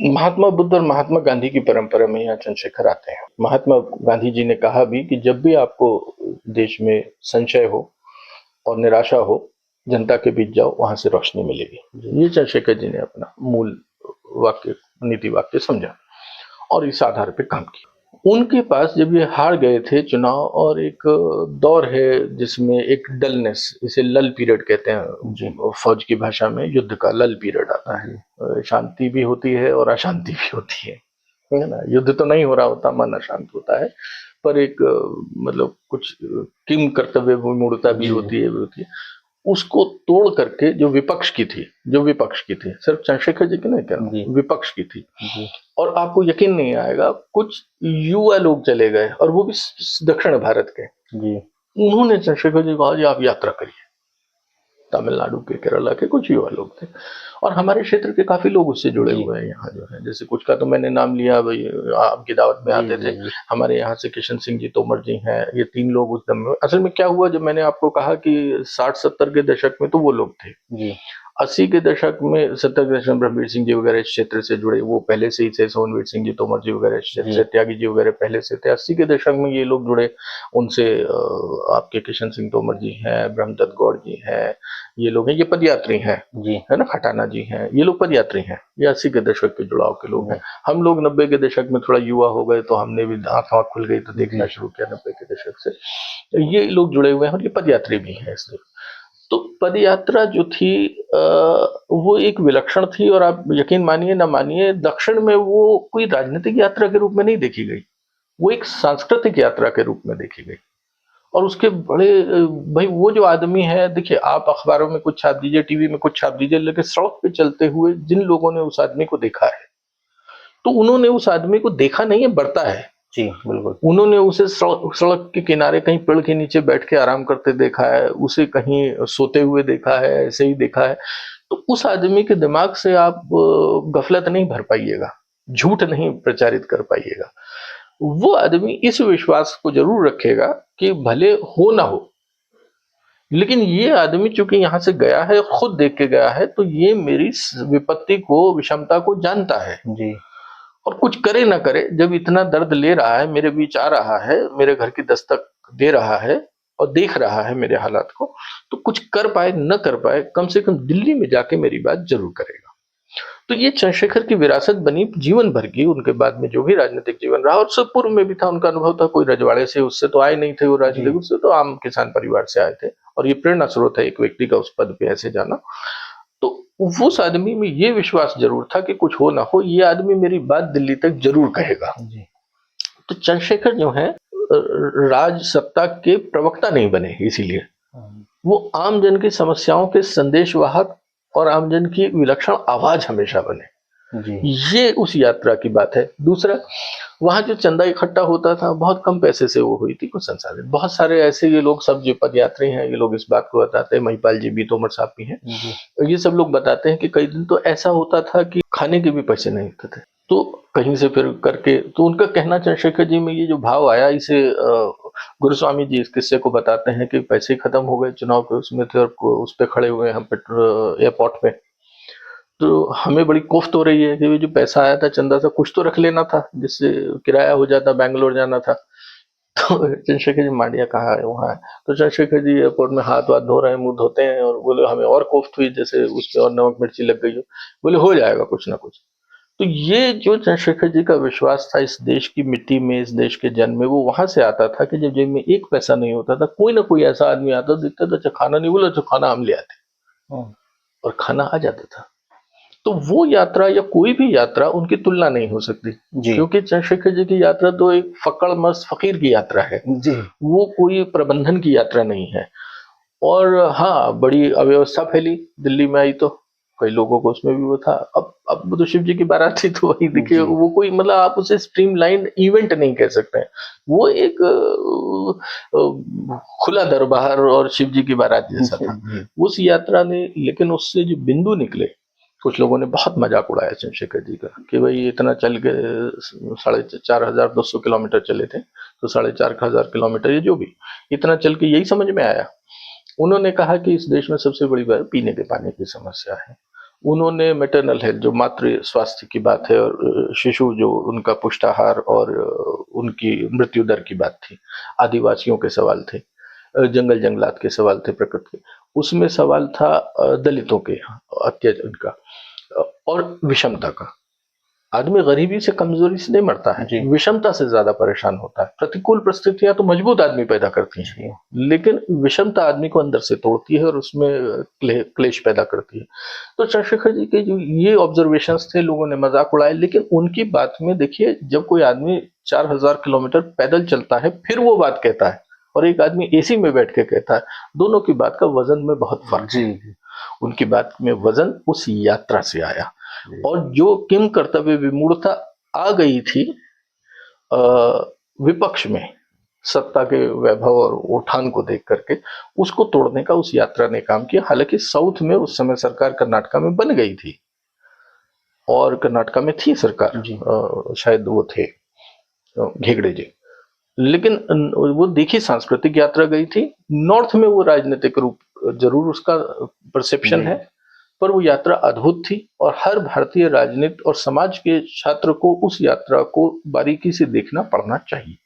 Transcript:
महात्मा बुद्ध और महात्मा गांधी की परंपरा में यहाँ चंद्रशेखर आते हैं। महात्मा गांधी जी ने कहा भी कि जब भी आपको देश में संशय हो और निराशा हो, जनता के बीच जाओ, वहां से रोशनी मिलेगी। ये चंद्रशेखर जी ने अपना मूल वाक्य, नीति वाक्य समझा और इस आधार पे काम किया। उनके पास जब ये हार गए थे चुनाव, और एक दौर है जिसमें एक डलनेस, इसे लल पीरियड कहते हैं फौज की भाषा में, युद्ध का लल पीरियड आता है। शांति भी होती है और अशांति भी होती है ना। युद्ध तो नहीं हो रहा होता, मन अशांत होता है, पर एक मतलब कुछ किम कर्तव्य मूर्ता भी होती है। उसको तोड़ करके जो विपक्ष की थी, सिर्फ चंद्रशेखर जी की नहीं कह रहा हूं, विपक्ष की थी। और आपको यकीन नहीं आएगा, कुछ युवा लोग चले गए, और वो भी दक्षिण भारत के। उन्होंने चंद्रशेखर जी को कहा, आप यात्रा करिए। तमिलनाडु के, केरला के कुछ युवा लोग थे, और हमारे क्षेत्र के काफी लोग उससे जुड़े हुए हैं यहाँ जो है। जैसे कुछ का तो मैंने नाम लिया, भाई आपकी दावत में आते थे। हमारे यहाँ से किशन सिंह जी तोमर जी हैं, ये 3 लोग उस दम में। असल में क्या हुआ, जब मैंने आपको कहा कि 60-70 के दशक में तो वो लोग थे। 80 के दशक में, 70 के दशक में ब्रह्मवीर सिंह जी वगैरह इस क्षेत्र से जुड़े, वो पहले से ही थे। सोनवीर सिंह जी तोमर जी वगैरह इस क्षेत्र से, त्यागी जी वगैरह पहले से थे। 80 के दशक में ये लोग जुड़े, उनसे आपके किशन सिंह तोमर जी हैं, ब्रह्मदत्त गौड़ जी हैं, ये लोग हैं, ये पदयात्री हैं है ना, खटाना जी हैं, ये लोग पदयात्री हैं। ये 80 के दशक के जुड़ाव के लोग हैं। हम लोग 90 के दशक में थोड़ा युवा हो गए, तो हमने भी आंख खुल गई तो देखना शुरू किया 90 के दशक से। ये लोग जुड़े हुए हैं, और ये पदयात्री भी हैं इसलिए। तो पदयात्रा जो थी वो एक विलक्षण थी, और आप यकीन मानिए ना मानिए, दक्षिण में वो कोई राजनीतिक यात्रा के रूप में नहीं देखी गई, वो एक सांस्कृतिक यात्रा के रूप में देखी गई। और उसके बड़े भाई, वो जो आदमी है, देखिए आप अखबारों में कुछ छाप दीजिए, टीवी में कुछ छाप दीजिए, लेकिन सड़क पे चलते हुए जिन लोगों ने उस आदमी को देखा है, तो उन्होंने उस आदमी को देखा नहीं है, बढ़ता है। जी बिल्कुल। उन्होंने उसे सड़क के किनारे कहीं पेड़ के नीचे बैठ के आराम करते देखा है, उसे कहीं सोते हुए देखा है, ऐसे ही देखा है। तो उस आदमी के दिमाग से आप गफलत नहीं भर पाइएगा, झूठ नहीं प्रचारित कर पाइएगा। वो आदमी इस विश्वास को जरूर रखेगा कि भले हो ना हो, लेकिन ये आदमी चूंकि यहां से गया है, खुद देख के गया है, तो ये मेरी विपत्ति को, विषमता को जानता है जी। और कुछ करे ना करे, जब इतना दर्द ले रहा है, मेरे बीच आ रहा है, मेरे घर की दस्तक दे रहा है और देख रहा है मेरे हालात को, तो कुछ कर पाए न कर पाए, कम से कम दिल्ली में जाके मेरी बात जरूर करेगा। तो ये चंद्रशेखर की विरासत बनी जीवन भर की। उनके बाद में जो भी राजनीतिक जीवन रहा, और सब पूर्व में भी था, उनका अनुभव था। कोई रजवाड़े से, उससे तो आए नहीं थे वो राजनीतिक, उससे तो आम किसान परिवार से आए थे, और ये प्रेरणा स्रोत है एक व्यक्ति का उस पद पे ऐसे जाना। तो उस आदमी में ये विश्वास जरूर था कि कुछ हो ना हो, ये आदमी मेरी बात दिल्ली तक जरूर कहेगा। तो चंद्रशेखर जो है राज सत्ता के प्रवक्ता नहीं बने, इसीलिए वो आम जन की समस्याओं के संदेशवाहक और आमजन की विलक्षण आवाज हमेशा बने। ये उस यात्रा की बात है। दूसरा, वहां जो चंदा इकट्ठा होता था, बहुत कम पैसे से वो हुई थी, कुछ संसाधन। बहुत सारे ऐसे ये लोग सब जो पदयात्री हैं, ये लोग इस बात को बताते हैं, महिपाल जी भी, तोमर साहब भी हैं, ये सब लोग बताते हैं कि कई दिन तो ऐसा होता था कि खाने के भी पैसे नहीं होते थे, तो कहीं से फिर करके। तो उनका कहना, चंद्रशेखर जी में ये जो भाव आया, इसे गुरुस्वामी जी इस किस्से को बताते हैं कि पैसे खत्म हो गए, चुनाव के उसमें थे, और उस पे खड़े हुए हम एयरपोर्ट पे, तो हमें बड़ी कोफ्त हो रही है कि जो पैसा आया था चंदा से, कुछ तो रख लेना था जिससे किराया हो जाता, बैंगलोर जाना था। तो चंद्रशेखर जी, मांडिया कहाँ है, वहाँ है। तो चंद्रशेखर जी एयरपोर्ट में हाथ धो रहे हैं, मुंह धोते हैं, और बोले हमें और कोफ्त हुई, जैसे उस पर और नमक मिर्ची लग गई हो। बोले हो जाएगा कुछ ना कुछ। तो ये जो चंद्रशेखर जी का विश्वास था इस देश की मिट्टी में, इस देश के जन में, वो वहां से आता था कि जब जेब में एक पैसा नहीं होता था, कोई ना कोई ऐसा आदमी आता, दिखता था, अच्छा खाना नहीं, बोला तो खाना हम ले आते, और खाना आ जाता था। तो वो यात्रा या कोई भी यात्रा उनकी तुलना नहीं हो सकती, क्योंकि चंद्रशेखर जी की यात्रा तो एक फकड़ मस्त फकीर की यात्रा है जी। वो कोई प्रबंधन की यात्रा नहीं है। और हाँ, बड़ी अव्यवस्था फैली दिल्ली में आई, तो कई लोगों को उसमें भी वो था। अब वो तो शिव जी की बारात थी, तो वही देखिए, वो कोई मतलब आप उसे स्ट्रीमलाइन इवेंट नहीं कह सकते हैं। वो एक खुला दरबार और शिव जी की बारात जैसा था उस यात्रा ने। लेकिन उससे जो बिंदु निकले, कुछ लोगों ने बहुत मजाक उड़ाया चंद्रशेखर जी का कि भाई इतना चल के 4,500 किलोमीटर चले थे, तो 4,500 किलोमीटर, ये जो भी इतना चल के यही समझ में आया। उन्होंने कहा कि इस देश में सबसे बड़ी बात पीने के पानी की समस्या है, उन्होंने मैटरनल हेल्थ, जो मातृ स्वास्थ्य की बात है, और शिशु जो उनका पुष्टाहार और उनकी मृत्यु दर की बात थी, आदिवासियों के सवाल थे, जंगल जंगलात के सवाल थे, प्रकृति के, उसमें सवाल था दलितों के अत्याचार उनका, और विषमता का। आदमी गरीबी से, कमजोरी से नहीं मरता है, विषमता से ज्यादा परेशान होता है। प्रतिकूल परिस्थितियां तो मजबूत आदमी पैदा करती हैं, लेकिन विषमता आदमी को अंदर से तोड़ती है और उसमें क्लेश पैदा करती है। तो चंद्रशेखर जी के जो ये ऑब्जर्वेशंस थे, लोगों ने मजाक उड़ाए, लेकिन उनकी बात में देखिए, जब कोई आदमी 4000 किलोमीटर पैदल चलता है फिर वो बात कहता है, और एक आदमी एसी में बैठ के कहता है, दोनों की बात का वजन में बहुत फर्क है। उनकी बात में वजन उस यात्रा से आया, और जो किम कर्तव्य विमूढ़ता आ गई थी विपक्ष में, सत्ता के वैभव और उठान को देख करके, उसको तोड़ने का उस यात्रा ने काम किया। हालांकि साउथ में उस समय सरकार कर्नाटका में बन गई थी, और कर्नाटका में थी सरकार, शायद वो थे घेगड़े जी, लेकिन वो देखी सांस्कृतिक यात्रा गई थी। नॉर्थ में वो राजनीतिक रूप जरूर उसका परसेप्शन है, पर वो यात्रा अद्भुत थी, और हर भारतीय राजनीति और समाज के छात्र को उस यात्रा को बारीकी से देखना पड़ना चाहिए।